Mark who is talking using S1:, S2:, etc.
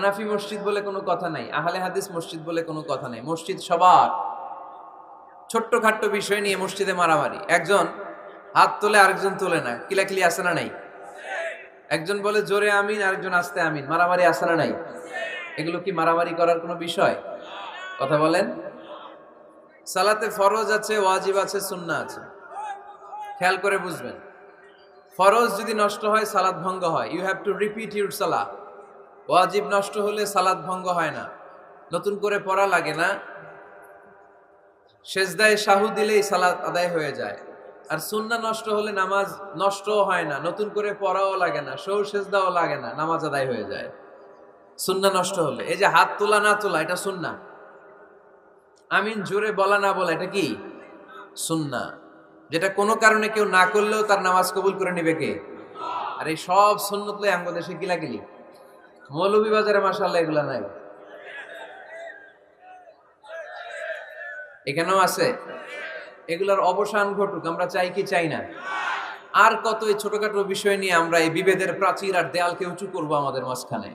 S1: হানাফি মসজিদ বলে কোনো কথা নাই, আহলে হাদিস মসজিদ বলে কোনো কথা নাই। মসজিদ সবার। ছোট্টখাট্ট বিষয় নিয়ে মসজিদে মারামারি, একজন হাত তোলে আরেকজন তোলে না, কিলাকিলি আছে না নাই? একজন বলে জোরে আমিন, আরেকজন আস্তে আমিন, মারামারি আছে না নাই? এগুলো কি মারামারি করার কোনো বিষয়? কথা বলেন। সালাতে ফরজ আছে, ওয়াজিব আছে, সুন্নাহ আছে। খেয়াল করে বুঝবেন। ফরজ যদি নষ্ট হয় সালাত ভঙ্গ হয়, you have to repeat your সালাহ। ওয়াজিব নষ্ট হলে সালাত ভঙ্গ হয় না, নতুন করে পড়া লাগে না, সেজদায় সাহু দিলেই সালাত আদায় হয়ে যায়। আর সুন্নাহ নষ্ট হলে নামাজ নষ্টও হয় না, নতুন করে পড়াও লাগে না, সৌ সেজদাও লাগে না, নামাজ আদায় হয়ে যায় সুন্নাহ নষ্ট হলে। এই যে হাত তোলা না তোলা, এটা সুন্নাহ। আমিন জোরে বলা না বলা, এটা কি সুন্নাহ, যেটা কোনো কারণে কেউ না করলেও তার নামাজ কবুল করে নেবে কে? আর এই সব সুন্নত লই আঙ্গ দেশে কিলাকিলি। মৌলভীবাজারে মাশাআল্লাহ এগুলা নাই, এখানেও আছে। এগুলার অবসান ঘটুক, আমরা চাই কি চাই না? আর কত এই ছোটখাটো বিষয় নিয়ে আমরা এই বিভেদের প্রাচীর আর দেয়ালকে উঁচু করবো আমাদের মাঝখানে?